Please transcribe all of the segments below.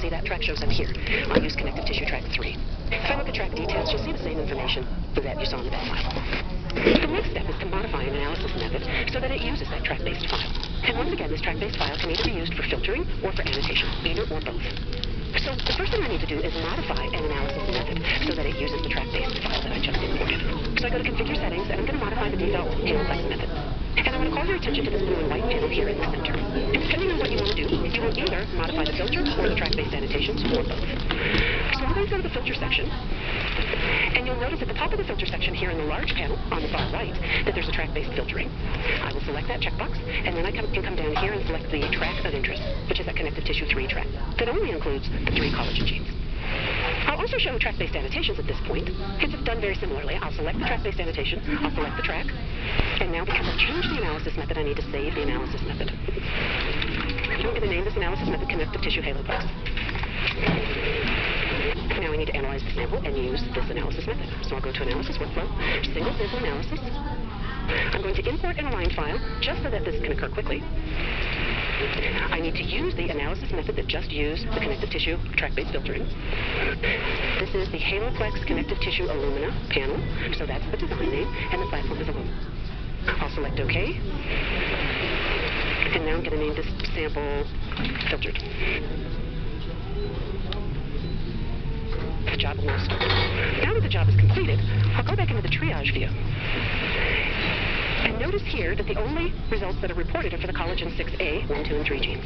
see that track shows up here. I'll use connective tissue track 3. If I look at track details, you'll see the same information that you saw in the bed file. The next step is to modify an analysis method so that it uses that track-based file. And once again, this track-based file can either be used for filtering or for annotation, either or both. So the first thing I need to do is modify an analysis method so that it uses the track-based file that I just imported. So I go to Configure Settings, and I'm going to modify the default HaloPlex method. And I want to call your attention to this blue and white panel here in the center. And depending on what you want to do, you will either modify the filter or the track-based annotations, or both. So I'm going to go to the filter section, and you'll notice at the top of the filter section here in the large panel on the far right that there's a track-based filtering. I will select that checkbox, and then I can come down here and select the track of interest, which is that connective tissue 3 track that only includes the 3 collagen genes. I'll also show track-based annotations at this point. It's done very similarly. I'll select the track-based annotation, I'll select the track, and now because I've changed the analysis method, I need to save the analysis method. I'm going to name this analysis method connective tissue HaloPlex. Now I need to analyze the sample and use this analysis method. So I'll go to Analysis Workflow, Single Sample Analysis. I'm going to import an aligned file just so that this can occur quickly. I need to use the analysis method that just used the connective tissue track-based filtering. This is the HaloPlex Connective Tissue Illumina panel, so that's the design name, and the platform is Illumina. I'll select OK, and now I'm going to name this sample Filtered. The job will now start. Now that the job is completed, I'll go back into the triage view. And notice here that the only results that are reported are for the collagen 6A, 1, 2, and 3 genes.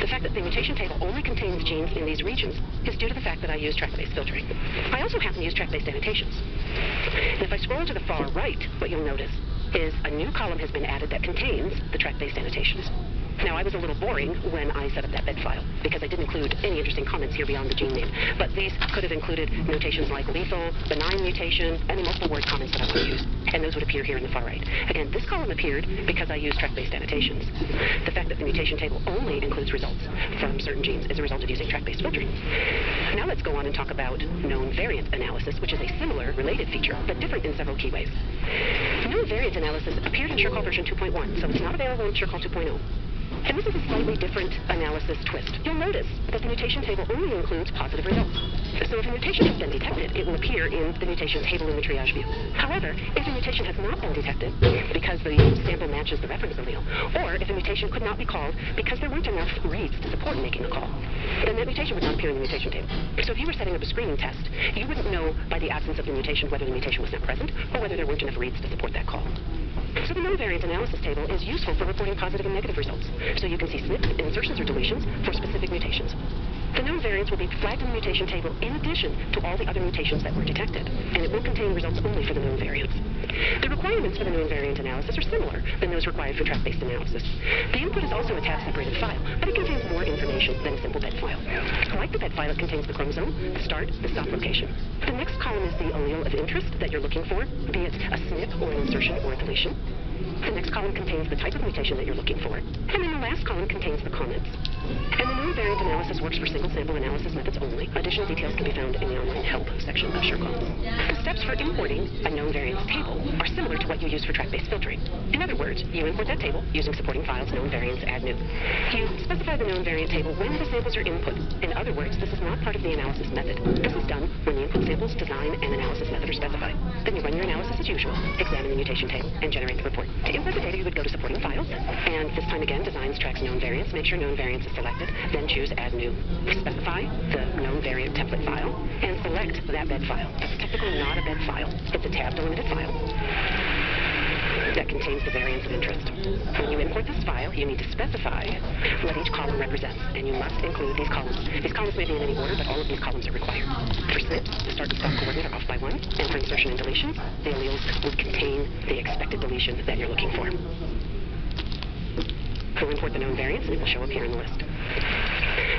The fact that the mutation table only contains genes in these regions is due to the fact that I use track-based filtering. I also happen to use track-based annotations. And if I scroll to the far right, what you'll notice is a new column has been added that contains the track-based annotations. Now, I was a little boring when I set up that bed file because I didn't include any interesting comments here beyond the gene name. But these could have included notations like lethal, benign mutation, and the multiple word comments that I would use. And those would appear here in the far right. Again, this column appeared because I used track-based annotations. The fact that the mutation table only includes results from certain genes is a result of using track-based filtering. Now let's go on and talk about known variant analysis, which is a similar, related feature, but different in several key ways. Known variant analysis appeared in SureCall version 2.1, so it's not available in SureCall 2.0. And this is a slightly different analysis twist. You'll notice that the mutation table only includes positive results. So if a mutation has been detected, it will appear in the mutation table in the triage view. However, if a mutation has not been detected because the sample matches the reference allele, or if a mutation could not be called because there weren't enough reads to support making a call, then that mutation would not appear in the mutation table. So if you were setting up a screening test, you wouldn't know by the absence of the mutation whether the mutation was not present or whether there weren't enough reads to support that call. So the known variant analysis table is useful for reporting positive and negative results. So you can see SNPs, insertions, or deletions for specific mutations. The known variants will be flagged in the mutation table in addition to all the other mutations that were detected, and it will contain results only for the known variants. The requirements for the known variant analysis are similar than those required for track-based analysis. The input is also a tab-separated file, but it contains more information than a simple bed file. Like the bed file, it contains the chromosome, the start, the stop location. The next column is the allele of interest that you're looking for, be it a SNP or an insertion or a deletion. The next column contains the type of mutation that you're looking for. And then the last column contains the comments. And the known variant analysis works for single sample analysis methods only. Additional details can be found in the online help section of SureCall. The steps for importing a known variants table are similar to what you use for track-based filtering. In other words, you import that table using supporting files, known variants, add new. You specify the known variant table when the samples are input. In other words, this is not part of the analysis method. This is done when the input samples, design, and analysis method are specified. Then you run your analysis as usual, examine the mutation table, and generate the report. To import the data, you would go to supporting files, and this time again, designs, tracks, known variants. Make sure known variants is selected, then choose add new. Specify the known variant template file, and select that bed file. It's technically not a bed file. It's a tab-delimited file that contains the variants of interest. When you import this file, you need to specify what each column represents, and you must include these columns. These columns may be in any order, but all of these columns are required. For SNPs, the start and stop coordinate are off by 1, and for insertion and deletions, the alleles would contain the expected deletion that you're looking for. We'll import the known variants, and it will show up here in the list.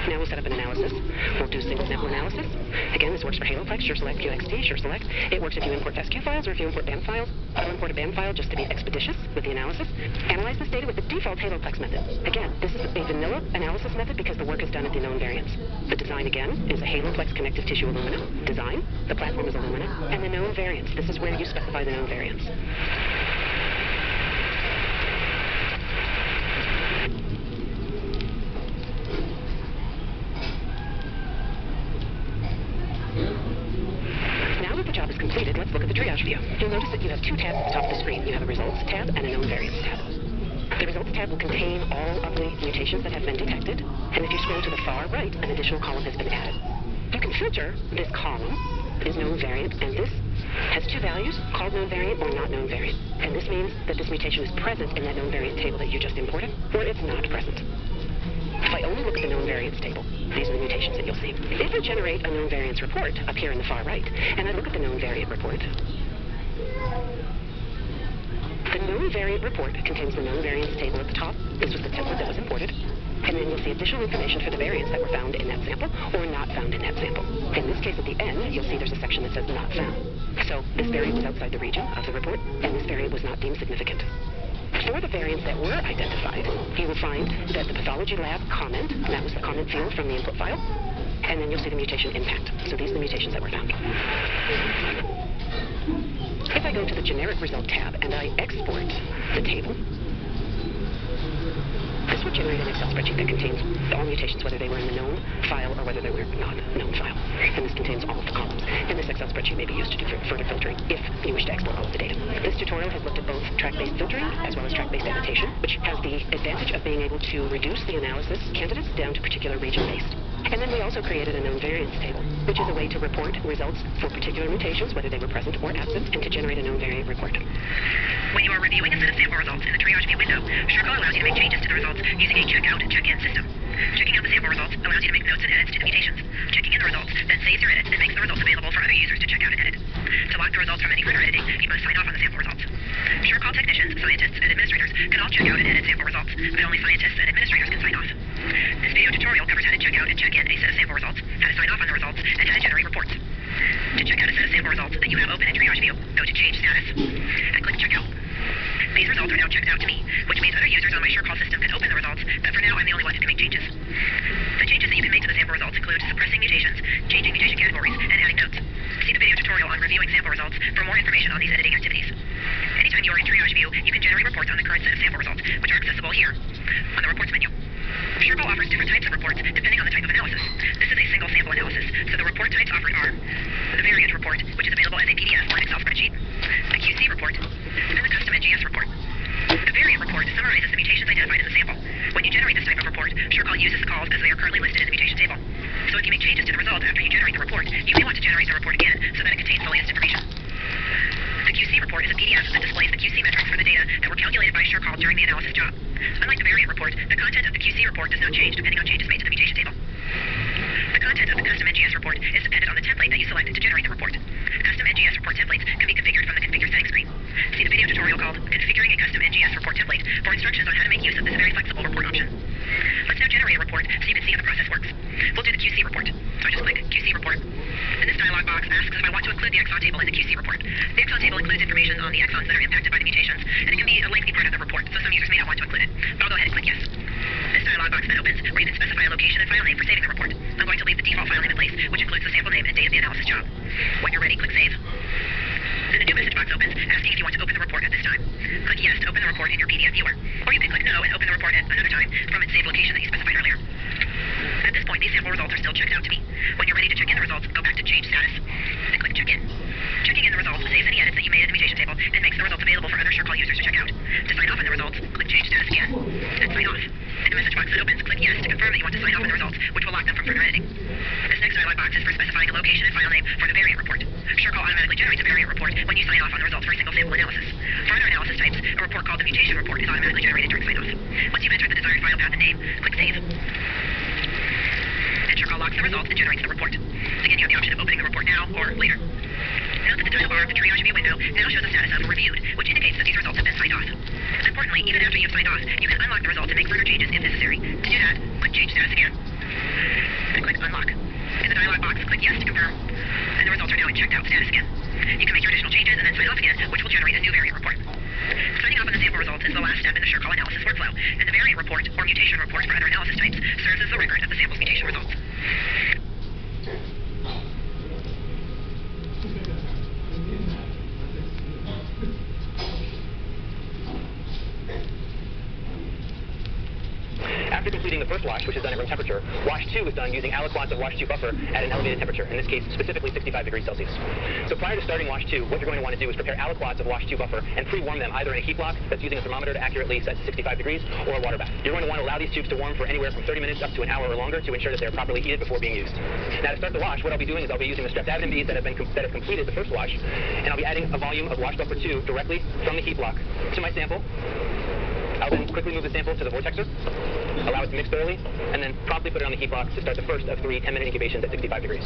Now we'll set up an analysis. We'll do single sample analysis. Again, this works for HaloPlex, SureSelect, QXT, SureSelect. It works if you import FASTQ files or if you import BAM files. I'll import a BAM file just to be expeditious with the analysis. Analyze this data with the default HaloPlex method. Again, this is a vanilla analysis method because the work is done at the known variants. The design, again, is a HaloPlex connective tissue Illumina. Design, the platform is Illumina. And the known variants, this is where you specify the known variants. let's look at the triage view. You'll notice that you have two tabs at the top of the screen. You have a results tab and a known variants tab. The results tab will contain all of the mutations that have been detected, and if you scroll to the far right, an additional column has been added. You can filter this column, is known variant, and this has two values, called known variant or not known variant. And this means that this mutation is present in that known variant table that you just imported, or it's not present. If I only look at the known variants table, these are the mutations that you'll see. If I generate a known variants report up here in the far right, and I look at the known variant report, the known variant report contains the known variants table at the top. This was the template that was imported. And then you'll see additional information for the variants that were found in that sample or not found in that sample. In this case, at the end, you'll see there's a section that says not found. So this variant was outside the region of the report, and this variant was not deemed significant. For the variants that were identified, you will find that the pathology lab comment, and that was the comment field from the input file, and then you'll see the mutation impact. So these are the mutations that were found. If I go to the generic result tab and I export the table, this will generate an Excel spreadsheet that contains all mutations, whether they were in the known file or whether they were not known file. And this contains all of the columns. And this Excel spreadsheet may be used to do further filtering if you wish to export all of the data. This tutorial has looked at both track-based filtering as well as track-based annotation, which has the advantage of being able to reduce the analysis candidates down to particular region-based. And then we also created a known variants table, which is a way to report results for particular mutations, whether they were present or absent, and to generate a known variant report. When you are reviewing a set of sample results in the triage view window, Sherco allows you to make changes to the results using a check-out and check-in system. Checking out the sample results allows you to make notes and edits to the mutations. Checking in the results then saves your edits and makes the results available for other users to check out and edit. To lock the results from any further editing, you must sign off on the sample results. Sherco technicians, scientists, and administrators can all check out and edit sample results, but only scientists and administrators can sign off. This video tutorial covers how to check out and check in a set of sample results, how to sign off on the results, and how to generate reports. To check out a set of sample results that you have open in Triage View, go to Change Status and click Checkout. These results are now checked out to me, which means other users on my SureCall system can open the results, but for now I'm the only one who can make changes. The changes that you can make to the sample results include suppressing mutations, changing mutation categories, and adding notes. See the video tutorial on reviewing sample results for more information on these editing activities. Anytime you are in Triage View, you can generate reports on the current set of sample results, which are accessible here on the Reports menu. SureCall offers different types of reports depending on the type of analysis. This is a single sample analysis, so the report types offered are the variant report, which is available as a PDF or an Excel spreadsheet, the QC report, and the custom NGS report. The variant report summarizes the mutations identified in the sample. When you generate this type of report, SureCall uses the calls as they are currently listed in the mutation table. So if you make changes to the results after you generate the report, you may want to generate the report again so that it contains the latest information. The QC report is a PDF that displays the QC metrics for the data that were calculated by SureCall during the analysis job. Unlike the variant report, the content of the QC report does not change depending on changes made to the mutation table. The content of the custom NGS report is dependent on the template that you selected to generate the report. Custom NGS report templates can be configured from the Configure Settings screen. See the video tutorial called Configuring a Custom NGS Report Template for instructions on how to make use of this very flexible report option. Let's now generate a report so you can see how the process works. We'll do the QC report. So I just click QC report. And this dialog box asks if I want to include the exon table in the QC report. The exon table includes information on the exons that are impacted by the mutations, and it can be a lengthy part of the report, so some users may not want to include it. But I'll go ahead and click yes. This dialog box then opens where you can specify a location and file name for saving the report. I'm going to leave the default file name in place, which includes the sample name and date of the analysis job. When you're ready, click Save. Then a new message box opens, asking if you want to open the report at this time. Click Yes to open the report in your PDF viewer. Or you can click No and open the report at another time from its saved location that you specified earlier. At this point, these sample results are still checked out to me. When you're ready to check in the results, go back to Change Status and click Check In. Checking in the results saves any edits that you made in the mutation table and makes the results available for other SureCall users to check out. To sign off on the results, click Change Status again and sign off. In the message box that opens, click Yes to confirm that you want to sign off on the results, which will lock them from further editing. This next dialog box is for specifying a location and file name for the variant report. SureCall automatically generates a variant report when you sign off on the results for a single sample analysis. For other analysis types, a report called the mutation report is automatically generated during sign-off. Once you've entered the desired file path and name, click Save. And SureCall locks the results and generates the report. Again, you have the option of opening the report now or later. Note that the title bar of the Triage View window now shows the status of Reviewed, which indicates that these results have been signed off. Importantly, even after you've signed off, you can unlock the results and make further changes if necessary. To do that, click Change Status again and click Unlock. In the dialog box, click Yes to confirm, and the results are now in checked out status again. You can make your additional changes and then sign off again, which will generate a new variant report. Signing off on the sample results is the last step in the SureCall analysis workflow, and the variant report or mutation report for other analysis types serves as the record of the sample's mutation results. After completing the first wash, which is done at room temperature. Wash 2 is done using aliquots of wash 2 buffer at an elevated temperature, in this case specifically 65 degrees Celsius. So prior to starting wash 2, what you're going to want to do is prepare aliquots of wash 2 buffer and pre-warm them either in a heat block that's using a thermometer to accurately set to 65 degrees or a water bath. You're going to want to allow these tubes to warm for anywhere from 30 minutes up to an hour or longer to ensure that they're properly heated before being used. Now to start the wash, what I'll be doing is I'll be using the streptavidin beads that have completed the first wash, and I'll be adding a volume of wash buffer 2 directly from the heat block to my sample. I'll then quickly move the sample to the vortexer, allow it to mix thoroughly, and then promptly put it on the heat block to start the first of 3 10-minute incubations at 65 degrees.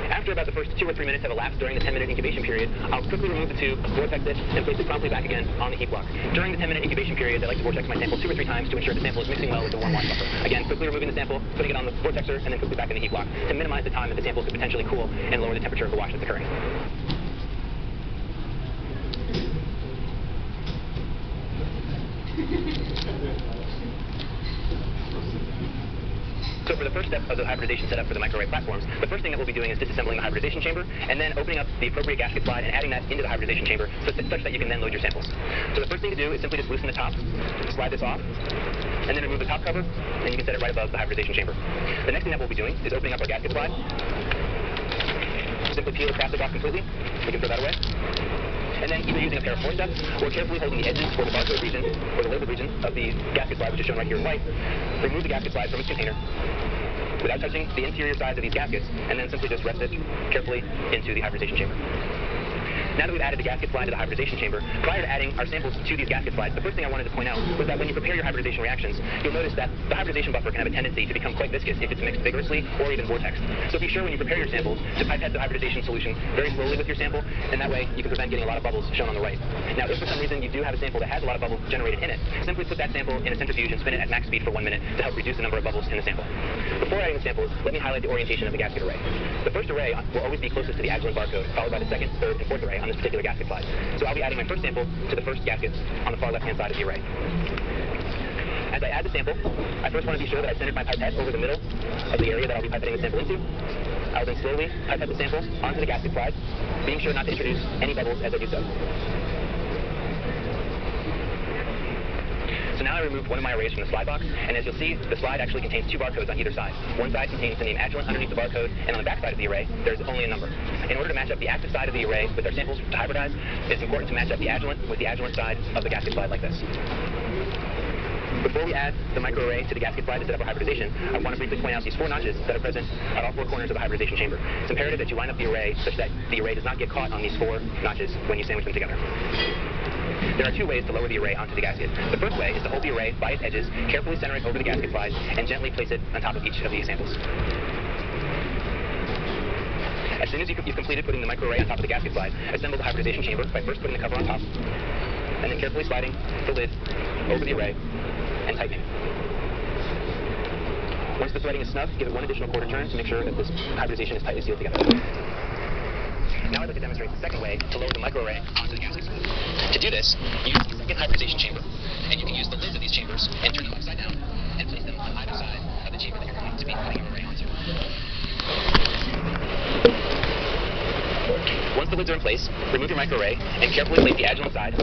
After about the first 2 or 3 minutes have elapsed during the 10-minute incubation period, I'll quickly remove the tube, vortex it, and place it promptly back again on the heat block. During the 10-minute incubation period, I like to vortex my sample 2 or 3 times to ensure the sample is mixing well with the warm wash buffer. Again, quickly removing the sample, putting it on the vortexer, and then quickly back in the heat block to minimize the time that the sample could potentially cool and lower the temperature of the wash that's occurring. So for the first step of the hybridization setup for the microarray platforms, the first thing that we'll be doing is disassembling the hybridization chamber and then opening up the appropriate gasket slide and adding that into the hybridization chamber such that you can then load your samples. So the first thing to do is simply just loosen the top, slide this off, and then remove the top cover, and you can set it right above the hybridization chamber. The next thing that we'll be doing is opening up our gasket slide. Simply peel the plastic off completely. We can throw that away. And then either using a pair of forceps or carefully holding the edges or the barcode region or the label region of the gasket slide, which is shown right here in white, remove the gasket slide from its container without touching the interior sides of these gaskets, and then simply just rest it carefully into the hybridization chamber. Now that we've added the gasket slide to the hybridization chamber, prior to adding our samples to these gasket slides, the first thing I wanted to point out was that when you prepare your hybridization reactions, you'll notice that the hybridization buffer can have a tendency to become quite viscous if it's mixed vigorously or even vortexed. So be sure when you prepare your samples to pipette the hybridization solution very slowly with your sample, and that way you can prevent getting a lot of bubbles shown on the right. Now if for some reason you do have a sample that has a lot of bubbles generated in it, simply put that sample in a centrifuge and spin it at max speed for 1 minute to help reduce the number of bubbles in the sample. Before adding the samples, let me highlight the orientation of the gasket array. The first array will always be closest to the Agilent barcode, followed by the second, third, and fourth array on this particular gasket slide. So I'll be adding my first sample to the first gasket on the far left-hand side of the array. As I add the sample, I first want to be sure that I've centered my pipette over the middle of the area that I'll be pipetting the sample into. I'll then slowly pipette the sample onto the gasket slide, being sure not to introduce any bubbles as I do so. So now I removed one of my arrays from the slide box, and as you'll see, the slide actually contains 2 barcodes on either side. One side contains the name Agilent underneath the barcode, and on the back side of the array, there's only a number. In order to match up the active side of the array with our samples to hybridize, it's important to match up the Agilent with the Agilent side of the gasket slide like this. Before we add the microarray to the gasket slide to set up our hybridization, I want to briefly point out these 4 notches that are present at all 4 corners of the hybridization chamber. It's imperative that you line up the array such that the array does not get caught on these 4 notches when you sandwich them together. There are 2 ways to lower the array onto the gasket. The first way is to hold the array by its edges, carefully center it over the gasket slide, and gently place it on top of each of these samples. As soon as you've completed putting the microarray on top of the gasket slide, assemble the hybridization chamber by first putting the cover on top, and then carefully sliding the lid over the array and tightening. Once the threading is snug, give it 1 additional quarter turn to make sure that this hybridization is tightly sealed together. Now I'd like to demonstrate the second way to lower the microarray onto the gasket slide. To do this, use the second hybridization chamber, and you can use the lids of these chambers and turn them upside down and place them on either side of the chamber that you're going to be putting your array onto. Once the lids are in place, remove your microarray and carefully place the Agilent side